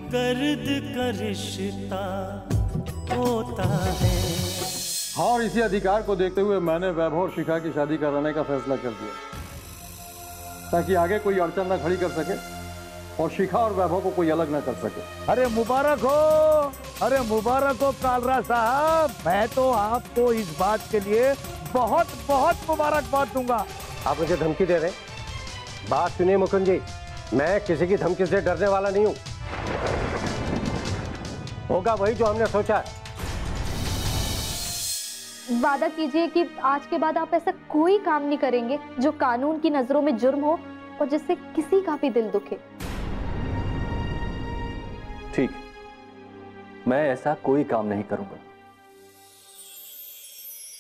दर्द का रिश्ता होता है। हाँ, और इसी अधिकार को देखते हुए मैंने वैभव और शिखा की शादी कराने का फैसला कर दिया, ताकि आगे कोई अड़चन ना खड़ी कर सके और शिखा और वैभव को कोई अलग ना कर सके। अरे मुबारक हो, अरे मुबारक हो कालरा साहब। मैं तो आपको इस बात के लिए बहुत बहुत मुबारकबाद दूंगा। आप मुझे धमकी दे रहे हैं? बात सुनिए मुकुंद जी, मैं किसी की धमकी से डरने वाला नहीं हूं। होगा वही जो हमने सोचा है। वादा कीजिए कि आज के बाद आप ऐसा कोई काम नहीं करेंगे जो कानून की नजरों में जुर्म हो और जिससे किसी का भी दिल दुखे। ठीक, मैं ऐसा कोई काम नहीं करूंगा,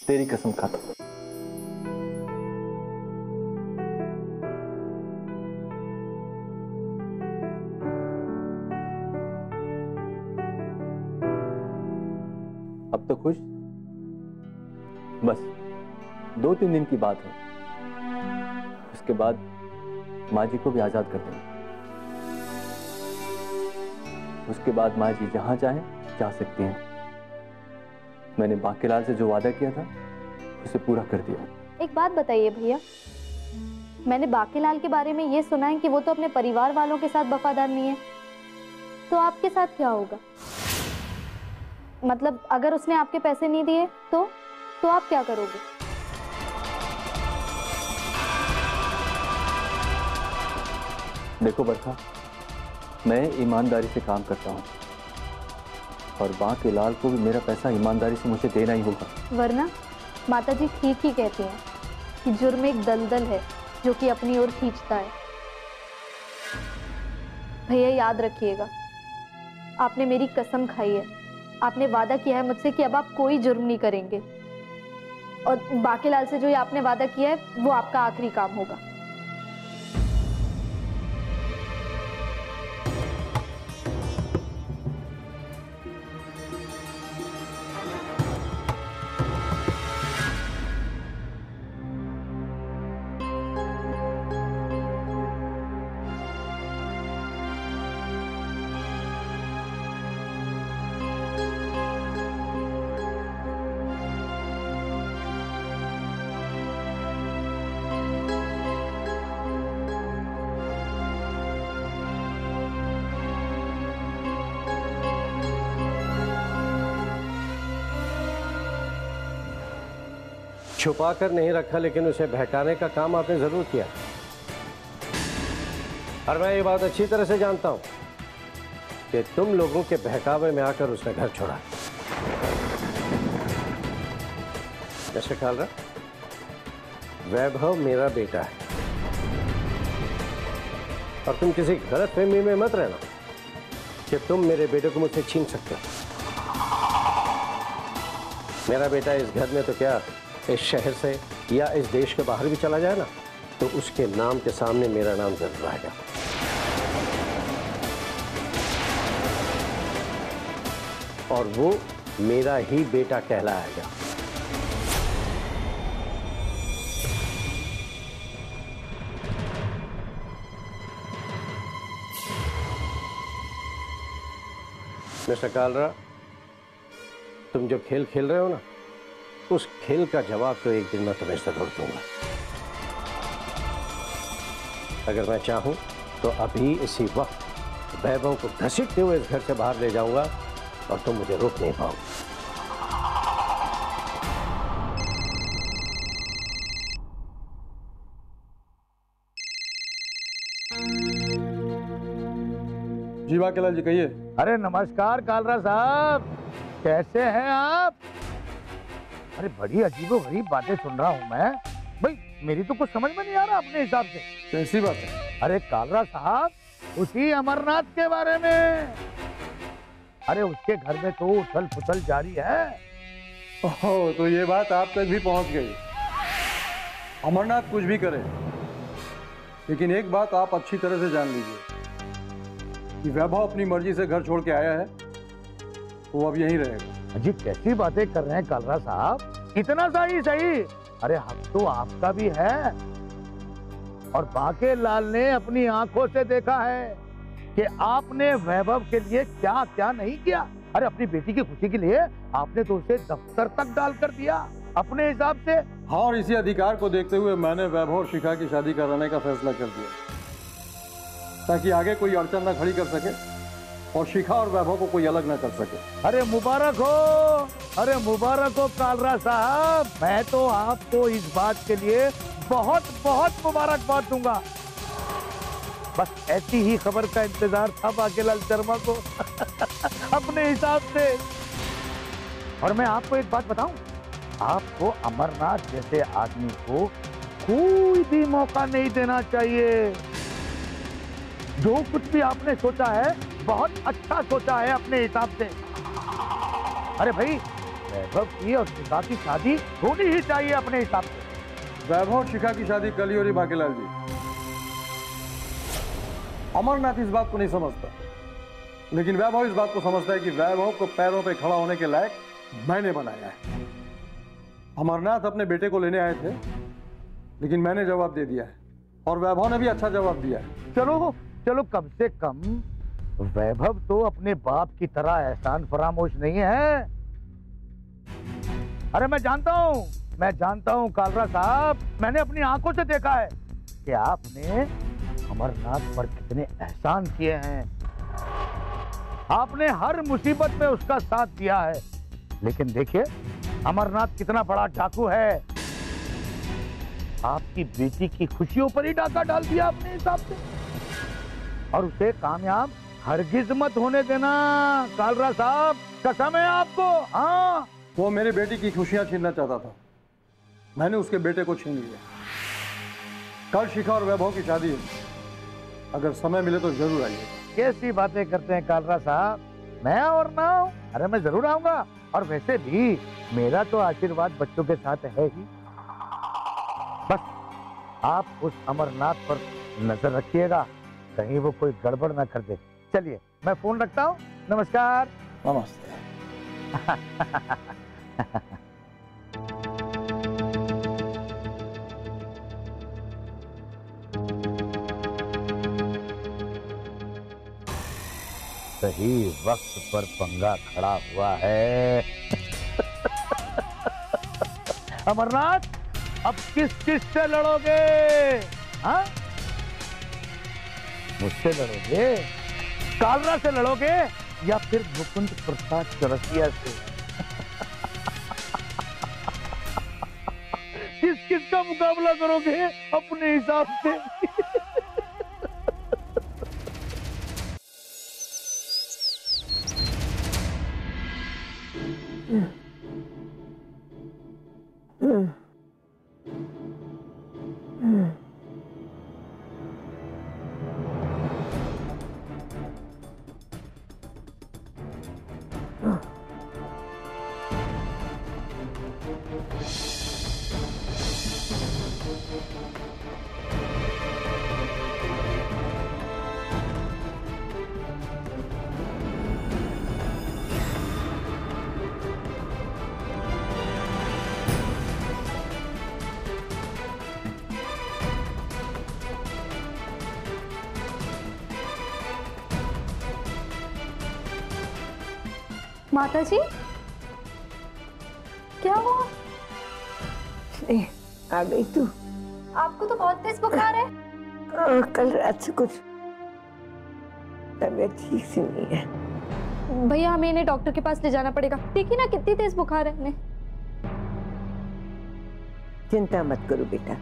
तेरी कसम खाता हूं। अब तो खुश? बस 2-3 दिन की बात है, उसके बाद माँ जी को भी आजाद कर देंगे। उसके बाद माँ जी जहां चाहें जा सकती हैं। मैंने बाकीलाल से जो वादा किया था उसे पूरा कर दिया। एक बात बताइए भैया, मैंने बाकीलाल के बारे में ये सुना है कि वो तो अपने परिवार वालों के साथ वफादार नहीं है, तो आपके साथ क्या होगा? मतलब अगर उसने आपके पैसे नहीं दिए तो आप क्या करोगे? देखो बरखा, मैं ईमानदारी से काम करता हूँ और बाकीलाल को भी मेरा पैसा ईमानदारी से मुझे देना ही होगा। वरना माताजी ठीक ही कहती हैं कि जुर्म एक दलदल है जो कि अपनी ओर खींचता है। भैया याद रखिएगा, आपने मेरी कसम खाई है, आपने वादा किया है मुझसे कि अब आप कोई जुर्म नहीं करेंगे, और बाकीलाल से जो ये आपने वादा किया है वो आपका आखिरी काम होगा। छुपा कर नहीं रखा, लेकिन उसे बहकाने का काम आपने जरूर किया। और मैं ये बात अच्छी तरह से जानता हूं कि तुम लोगों के बहकावे में आकर उसने घर छोड़ा। जैसे कालरा, वैभव मेरा बेटा है और तुम किसी गलतफहमी में मत रहना कि तुम मेरे बेटे को मुझसे छीन सकते हो। मेरा बेटा इस घर में तो क्या, इस शहर से या इस देश के बाहर भी चला जाए ना, तो उसके नाम के सामने मेरा नाम जरूर आएगा। और वो मेरा ही बेटा कहलाएगा। मिस्टर कालरा, तुम जो खेल खेल रहे हो ना, उस खेल का जवाब तो एक दिन मैं तुम्हें जरूर दूंगा। अगर मैं चाहूं तो अभी इसी वक्त वैभव को घसीटते हुए इस घर से बाहर ले जाऊंगा और तुम मुझे रोक नहीं पाओगे। जी बाकीलाल जी, कहिए। अरे नमस्कार कालरा साहब, कैसे हैं आप? अरे बड़ी अजीबोगरीब बातें सुन रहा हूं मैं। भाई मेरी तो कुछ समझ में नहीं आ रहा अपने हिसाब से। कैसी बात है? अरे कालरा साहब, उसी अमरनाथ के बारे में। अरे उसके घर में तो उथल पुथल जारी है। ओह, तो ये बात आप तक भी पहुंच गई। अमरनाथ कुछ भी करे, लेकिन एक बात आप अच्छी तरह से जान लीजिए कि वैभव अपनी मर्जी से घर छोड़ के आया है, वो अब यहीं रहेगा। अजीब कैसी बातें कर रहे हैं कालरा साहब, इतना सही। अरे हक तो आपका भी है, और बाकीलाल ने अपनी आंखों से देखा है कि आपने वैभव के लिए क्या क्या नहीं किया। अरे अपनी बेटी की खुशी के लिए आपने तो उसे दफ्तर तक डाल कर दिया अपने हिसाब से। हाँ, और इसी अधिकार को देखते हुए मैंने वैभव और शिखा की शादी कराने का फैसला कर दिया, ताकि आगे कोई अड़चन ना खड़ी कर सके और शिखा और वैभव को कोई अलग ना कर सके। अरे मुबारक हो, अरे मुबारक हो कालरा साहब। मैं तो आपको इस बात के लिए बहुत बहुत मुबारकबाद दूंगा। बस ऐसी ही खबर का इंतजार था बाकीलाल शर्मा को अपने हिसाब से। और मैं आपको एक बात बताऊं, आपको अमरनाथ जैसे आदमी को कोई भी मौका नहीं देना चाहिए। जो कुछ भी आपने सोचा है बहुत अच्छा सोचा है अपने हिसाब से। अरे भाई, वैभव की और शिखा की शादी होनी ही चाहिए अपने हिसाब से। वैभव और शिखा की शादी कल ही हो रही बाकीलाल जी। अमरनाथ इस बात को नहीं समझता, लेकिन वैभव इस बात को समझता है कि वैभव को पैरों पे खड़ा होने के लायक मैंने बनाया है। अमरनाथ अपने बेटे को लेने आए थे, लेकिन मैंने जवाब दे दिया है और वैभव ने भी अच्छा जवाब दिया है। चलो चलो, कम से कम वैभव तो अपने बाप की तरह एहसान फरामोश नहीं है। अरे मैं जानता हूं कालरा साहब, मैंने अपनी आंखों से देखा है कि आपने अमरनाथ पर कितने एहसान किए हैं। आपने हर मुसीबत में उसका साथ दिया है। लेकिन देखिए, अमरनाथ कितना बड़ा डाकू है। आपकी बेटी की खुशियों पर ही डाका डाल दिया अपने हिसाब से, और उसे कामयाब हरगिज मत होने देना कालरा साहब, कसम है आपको। हाँ, वो मेरे बेटी की खुशियां छीनना चाहता था, मैंने उसके बेटे को छीन लिया। कल शिखा और वैभव की शादी है, अगर समय मिले तो जरूर आइए। कैसी बातें करते हैं कालरा साहब, मैं और ना हूं? अरे मैं जरूर आऊंगा। और वैसे भी मेरा तो आशीर्वाद बच्चों के साथ है ही। बस आप उस अमरनाथ पर नजर रखिएगा, कहीं वो कोई गड़बड़ ना कर दे। चलिए मैं फोन रखता हूँ, नमस्कार। नमस्ते। सही वक्त पर पंगा खड़ा हुआ है। अमरनाथ, अब किस से लड़ोगे? हाँ, मुझसे लड़ोगे, कालरा से लड़ोगे, या फिर मुकुंद प्रसाद चौरसिया से? किस का मुकाबला करोगे अपने हिसाब से? माता जी, क्या हुआ? आ गई तू? आपको तो बहुत तेज बुखार है। कल रात से कुछ तबीयत ठीक सी नहीं है। भैया, हमें इन्हें डॉक्टर के पास ले जाना पड़ेगा। देखिए ना कितनी तेज बुखार है इन्हें। चिंता मत करो बेटा,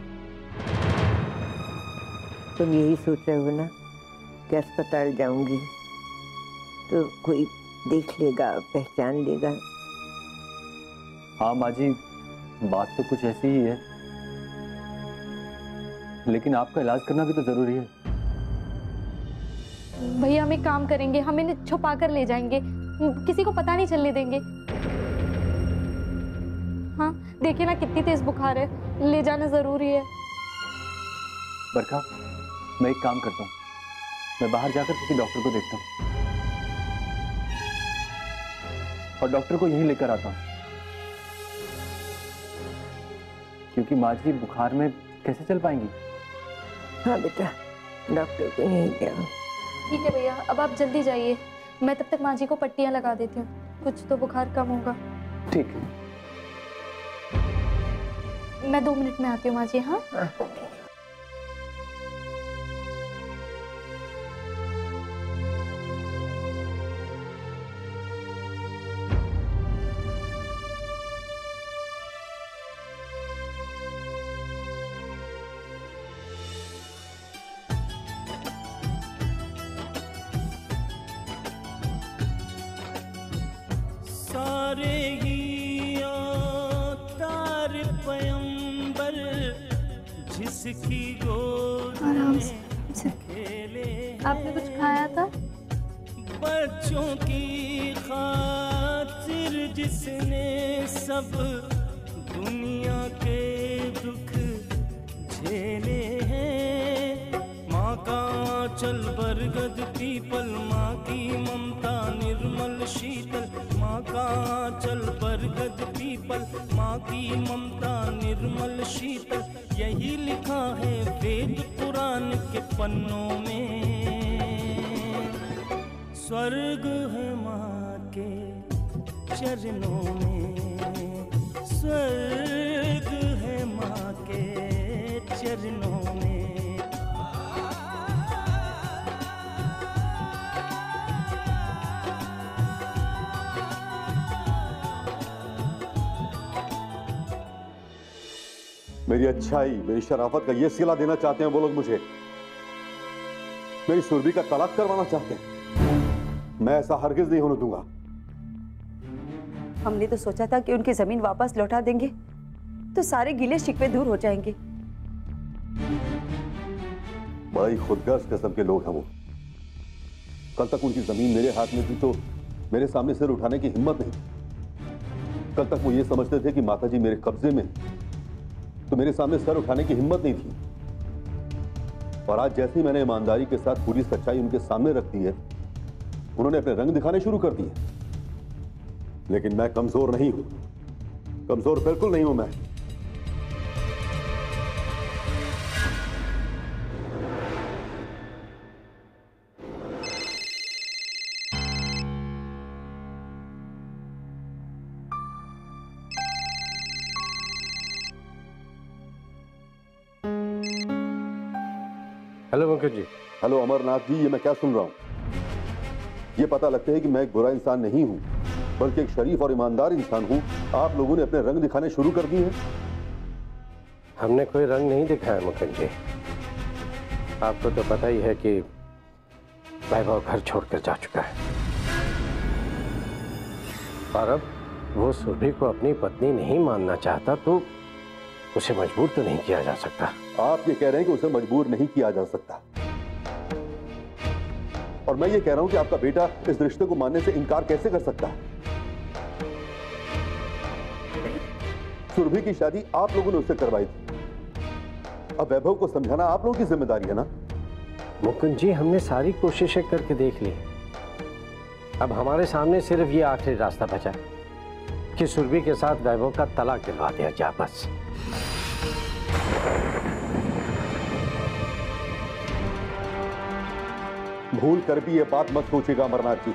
तुम यही सोच रहे हो ना कि अस्पताल जाऊंगी तो कोई देख लेगा, पहचान लेगा। हाँ माँ जी, बात तो कुछ ऐसी ही है, लेकिन आपका इलाज करना भी तो जरूरी है। भैया, हम एक काम करेंगे, हम इन्हें छुपा कर ले जाएंगे, किसी को पता नहीं चलने देंगे। हाँ, देखिए ना कितनी तेज बुखार है, ले जाना जरूरी है। बरखा, मैं एक काम करता हूँ, मैं बाहर जाकर किसी डॉक्टर को देखता हूँ और डॉक्टर को यहीं लेकर आता हूँ, क्योंकि माँ जी बुखार में कैसे चल पाएंगी। हाँ बेटा, डॉक्टर को यहीं ले आओ। ठीक है भैया, अब आप जल्दी जाइए, मैं तब तक माँ जी को पट्टियाँ लगा देती हूँ, कुछ तो बुखार कम होगा। ठीक है। मैं 2 मिनट में आती हूँ माँ जी। हाँ सारे ही तार पयंबर जिसकी गोद आराम में से। खेले आपने कुछ खाया था? बच्चों की खातिर जिसने सब दुनिया के दुख झेले हैं। माँ का चल बरगद पीपल, माँ की ममता निर्मल शीतल। माँ का चल बरगद पीपल, माँ की ममता निर्मल शीतल। यही लिखा है वेद पुराण के पन्नों में। स्वर्ग है माँ के चरणों में, स्वर्ग है माँ के चरणों में। मेरी अच्छाई, मेरी शराफत का ये सिला देना चाहते हैं वो लोग मुझे। मेरी सुरभि का तलाक करवाना चाहते हैं। मैं ऐसा हरगिज नहीं होने दूंगा। हमने तो सोचा था कि उनकी जमीन वापस लौटा देंगे तो सारे गिले शिकवे दूर हो जाएंगे। बड़ा ही खुदगर्ज किस्म के लोग हैं वो। कल तक उनकी जमीन मेरे हाथ में थी तो मेरे सामने सिर उठाने की हिम्मत नहीं थी। कल तक वो ये समझते थे कि माताजी मेरे कब्जे में तो मेरे सामने सर उठाने की हिम्मत नहीं थी। और आज जैसे ही मैंने ईमानदारी के साथ पूरी सच्चाई उनके सामने रख दी है, उन्होंने अपने रंग दिखाने शुरू कर दिए। लेकिन मैं कमजोर नहीं हूं, कमजोर बिल्कुल नहीं हूं मैं। हेलो मुकेश जी। हेलो अमरनाथ जी, ये मैं क्या सुन रहा हूं? ये पता लगता है कि मैं एक बुरा इंसान नहीं हूं, बल्कि एक शरीफ और ईमानदार इंसान हूं। आप लोगों ने अपने रंग दिखाने शुरू कर दिए हैं। हमने कोई रंग नहीं दिखाया मुकेश जी। आपको तो पता ही है कि वैभव घर छोड़कर जा चुका है और अब वो सुरभि को अपनी पत्नी नहीं मानना चाहता तो उसे मजबूर तो नहीं किया जा सकता। आप ये कह रहे हैं कि उसे मजबूर नहीं किया जा सकता, और मैं ये कह रहा हूं कि आपका बेटा इस रिश्ते को मानने से इनकार कैसे कर सकता है? सुरभि की शादी आप लोगों ने उससे करवाई थी। अब वैभव को समझाना आप लोगों की जिम्मेदारी है ना? मुकुंद जी, हमने सारी कोशिशें करके देख ली। अब हमारे सामने सिर्फ ये आखिरी रास्ता बचा कि सुरभि के साथ वैभव का तलाक दिलवा दिया जाए बस। भूल कर भी ये बात मत सोचिएगा अमरनाथ जी।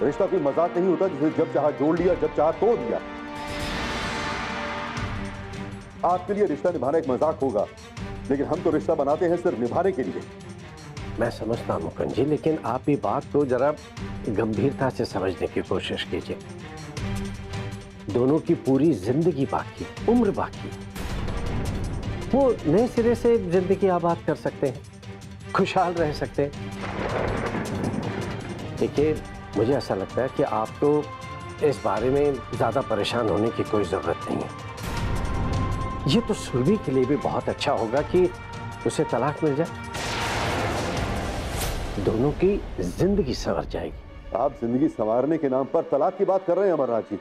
रिश्ता कोई मजाक नहीं होता जिसे जब चाहा जोड़ लिया, जब चाहा तोड़ दिया। आपके लिए रिश्ता निभाना एक मजाक होगा, लेकिन हम तो रिश्ता बनाते हैं सिर्फ निभाने के लिए। मैं समझता हूं मुकुंद जी, लेकिन आप ये बात तो जरा गंभीरता से समझने की कोशिश कीजिए। दोनों की पूरी जिंदगी बाकी, उम्र बाकी। वो नए सिरे से जिंदगी आबाद कर सकते हैं, खुशहाल रह सकते हैं। देखिए, मुझे ऐसा लगता है कि आपको इस बारे में ज्यादा परेशान होने की कोई जरूरत नहीं है। ये तो सुरभि के लिए भी बहुत अच्छा होगा कि उसे तलाक मिल जाए, दोनों की जिंदगी संवर जाएगी। आप जिंदगी संवारने के नाम पर तलाक की बात कर रहे हैं अमरनाथ जी,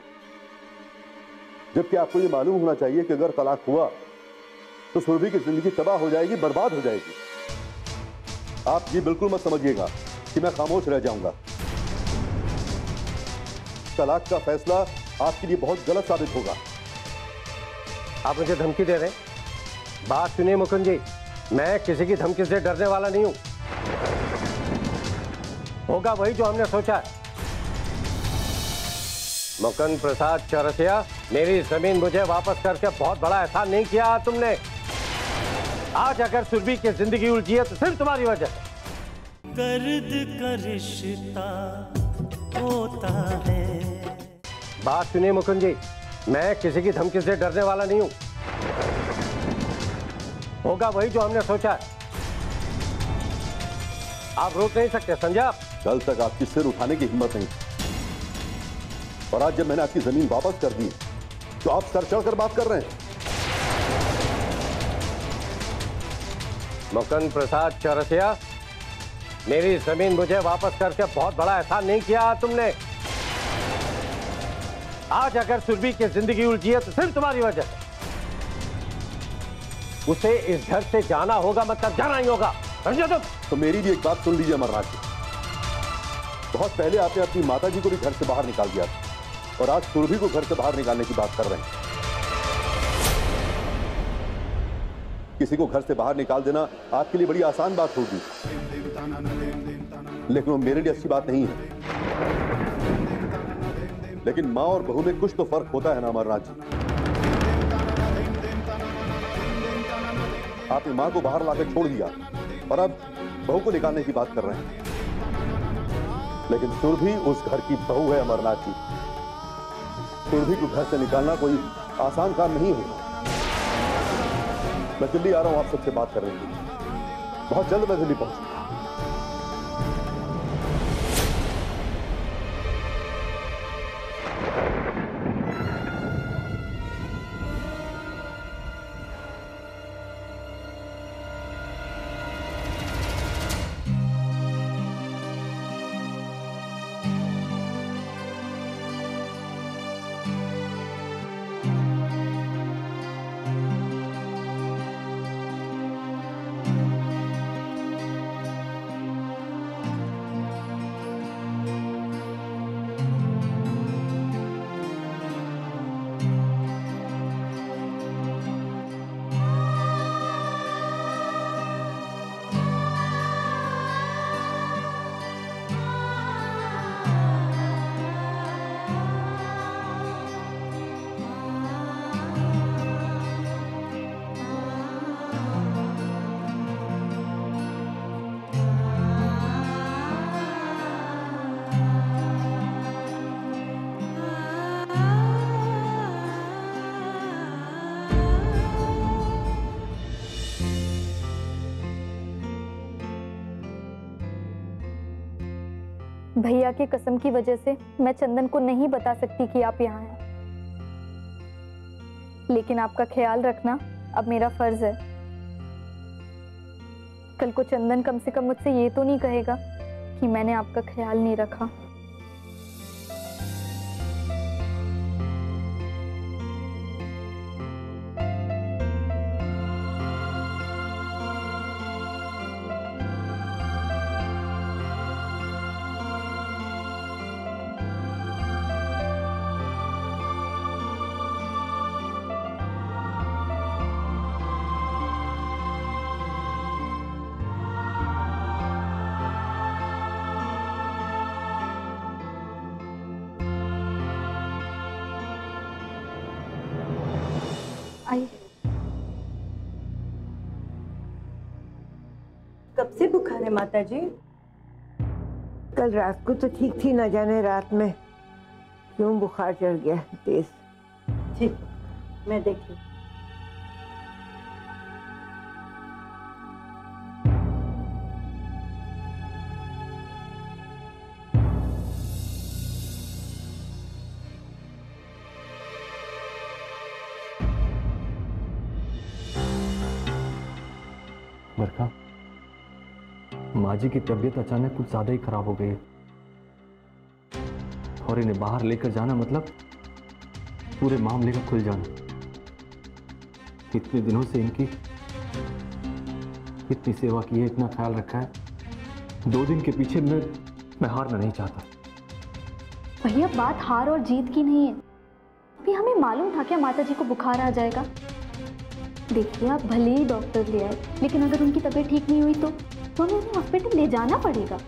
जबकि आपको ये मालूम होना चाहिए कि अगर तलाक हुआ तो सुरभि की जिंदगी तबाह हो जाएगी, बर्बाद हो जाएगी। आप ये बिल्कुल मत समझिएगा कि मैं खामोश रह जाऊंगा। तलाक का फैसला आपके लिए बहुत गलत साबित होगा। आप मुझे धमकी दे रहे हैं? बात सुनिए मुकुंद जी, मैं किसी की धमकी से डरने वाला नहीं हूं। होगा वही जो हमने सोचा है। मुकुंद प्रसाद चौरसिया, मेरी जमीन मुझे वापस करके बहुत बड़ा एहसान नहीं किया तुमने। आज अगर सुरभि की जिंदगी उलझी है तो सिर्फ तुम्हारी वजह से। दर्द का रिश्ता होता है। बात सुनिए मुकुंद जी, मैं किसी की धमकी से डरने वाला नहीं हूं। होगा वही जो हमने सोचा है। आप रोक नहीं सकते, समझा? कल तक आपकी सिर उठाने की हिम्मत नहीं, और आज जब मैंने आपकी जमीन वापस कर दी तो आप सर चढ़कर बात कर रहे हैं। मुकुंद प्रसाद चौरसिया, मेरी जमीन मुझे वापस करके बहुत बड़ा एहसान नहीं किया तुमने। आज अगर सुरभि की जिंदगी उलझी है तो सिर्फ तुम्हारी वजह से। उसे इस घर से जाना होगा, मतलब जाना ही होगा, समझे तुम? तो मेरी भी एक बात सुन लीजिए अमरनाथ जी। बहुत पहले आपने अपनी माता जी को भी घर से बाहर निकाल दिया था, और आज सुरभि को घर से बाहर निकालने की बात कर रहे हैं। किसी को घर से बाहर निकाल देना आपके लिए बड़ी आसान बात होगी, लेकिन वो मेरे लिए अच्छी बात नहीं है। लेकिन मां और बहू में कुछ तो फर्क होता है ना अमरनाथ जी। आपने मां को बाहर लाकर छोड़ दिया और अब बहू को निकालने की बात कर रहे हैं। लेकिन सुरभि उस घर की बहू है अमरनाथ जी। सुरभि को घर से निकालना कोई आसान काम नहीं होगा। मैं दिल्ली आ रहा हूं आप सबसे बात करने के लिए। बहुत जल्द मैं दिल्ली पहुंचूंगा। भैया की कसम की वजह से मैं चंदन को नहीं बता सकती कि आप यहाँ हैं, लेकिन आपका ख्याल रखना अब मेरा फर्ज है। कल को चंदन कम से कम मुझसे ये तो नहीं कहेगा कि मैंने आपका ख्याल नहीं रखा। आइए। कब से बुखार है माता जी? कल रात को तो ठीक थी, न जाने रात में क्यों बुखार चढ़ गया तेज। ठीक, मैं देख लूं। बरखा, माँ जी की तबीयत अचानक कुछ ज्यादा ही खराब हो गई है, और इन्हें बाहर लेकर जाना मतलब पूरे मामले का खुल जाना। इतने दिनों से इनकी इतनी सेवा की है, इतना ख्याल रखा है, 2 दिन के पीछे मैं हारना नहीं चाहता। भैया बात हार और जीत की नहीं है। अभी हमें मालूम था क्या माता जी को बुखार आ जाएगा? देखिए, आप भले ही डॉक्टर ले आए, लेकिन अगर उनकी तबीयत ठीक नहीं हुई तो हमें उन्हें हॉस्पिटल ले जाना पड़ेगा।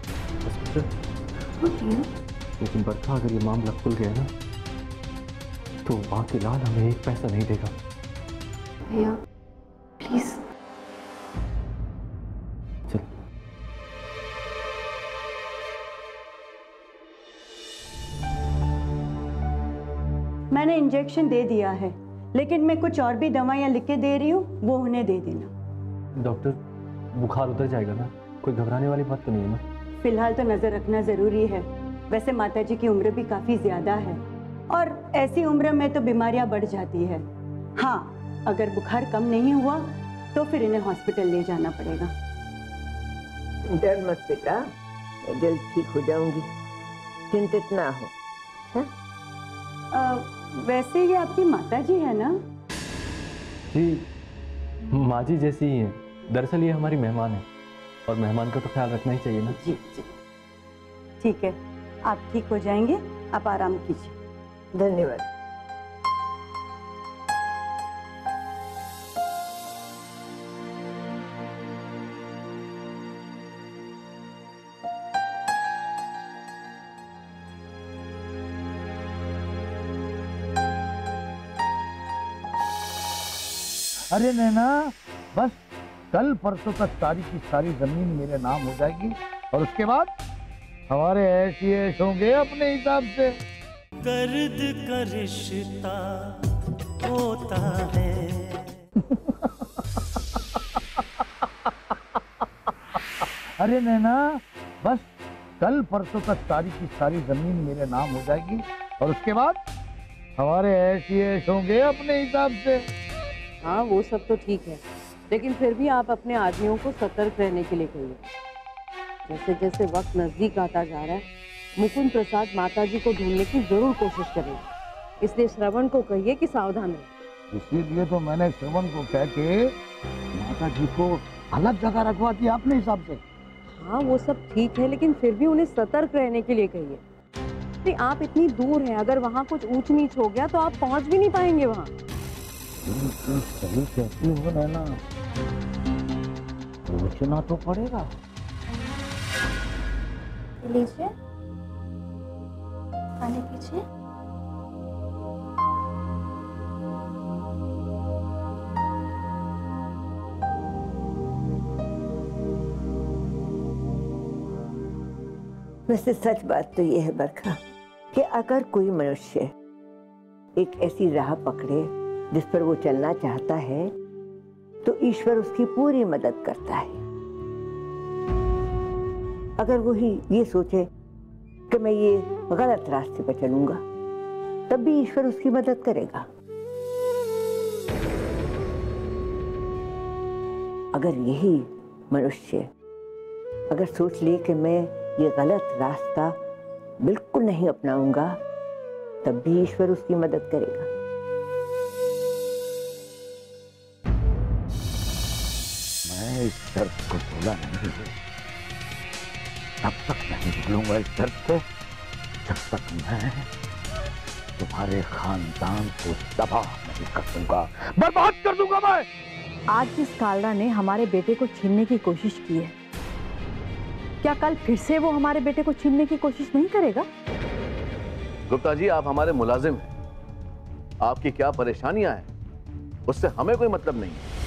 लेकिन बरखा, अगर ये मामला खुल गया ना तो बाकी लाल हमें एक पैसा नहीं देगा। भैया प्लीज। चल। मैंने इंजेक्शन दे दिया है, लेकिन मैं कुछ और भी दवाइयाँ लिख के दे रही हूँ, वो उन्हें दे देना। डॉक्टर, बुखार उतर जाएगा ना? कोई घबराने वाली बात तो नहीं है ना? फिलहाल तो नजर रखना जरूरी है। वैसे माताजी की उम्र भी काफी ज्यादा है और ऐसी उम्र में तो बीमारियां बढ़ जाती है। हाँ, अगर बुखार कम नहीं हुआ तो फिर इन्हें हॉस्पिटल ले जाना पड़ेगा। डर मत बेटा, मैं जल्द ठीक हो जाऊंगी, चिंतित ना हो। वैसे ये आपकी माताजी है ना? जी, माँ जी जैसी ही है। दरअसल ये हमारी मेहमान है और मेहमान का तो ख्याल रखना ही चाहिए ना। जी जी, ठीक है, आप ठीक हो जाएंगे, आप आराम कीजिए। धन्यवाद। अरे नैना, बस कल परसों तक सारी की सारी जमीन मेरे नाम हो जाएगी और उसके बाद हमारे ऐसी ऐश होंगे अपने हिसाब से। दर्द का रिश्ता होता है। अरे नैना, बस कल परसों तक सारी की सारी जमीन मेरे नाम हो जाएगी और उसके बाद हमारे ऐसी ऐश होंगे अपने हिसाब से। हाँ, वो सब तो ठीक है, लेकिन फिर भी आप अपने आदमियों को सतर्क रहने के लिए कहिए। जैसे जैसे वक्त नजदीक आता जा रहा है, मुकुंद प्रसाद माताजी को ढूंढने की जरूर कोशिश करेंगे, इसलिए श्रवण को कहिए कि सावधान रहे। इसीलिए तो मैंने श्रवण को कह के माता जी को अलग जगह रखवा दिया अपने हिसाब से। हाँ, वो सब ठीक है, लेकिन फिर भी उन्हें सतर्क रहने के लिए कहिए। नहीं, आप इतनी दूर हैं, अगर वहाँ कुछ ऊंच नीच हो गया तो आप पहुँच भी नहीं पाएंगे वहाँ। सही कहती हो नैना, सोचना तो पड़ेगा। लीजिए, पानी पीजिए। वैसे सच बात तो यह है बरखा कि अगर कोई मनुष्य एक ऐसी राह पकड़े जिस पर वो चलना चाहता है तो ईश्वर उसकी पूरी मदद करता है। अगर वो ही ये सोचे कि मैं ये गलत रास्ते पर चलूंगा, तब भी ईश्वर उसकी मदद करेगा। अगर यही मनुष्य अगर सोच ले कि मैं ये गलत रास्ता बिल्कुल नहीं अपनाऊंगा, तब भी ईश्वर उसकी मदद करेगा। मैं इस दर्द को भूला नहीं है, तब तक नहीं भूलूंगा इस दर्द को जब तक मैं तुम्हारे खानदान को तबाह नहीं कर दूंगा, बर्बाद कर दूंगा मैं। आज जिस कालरा ने हमारे बेटे को छीनने की कोशिश की है, क्या कल फिर से वो हमारे बेटे को छीनने की कोशिश नहीं करेगा? गुप्ता जी, आप हमारे मुलाजिम हैं, आपकी क्या परेशानियां हैं उससे हमें कोई मतलब नहीं है।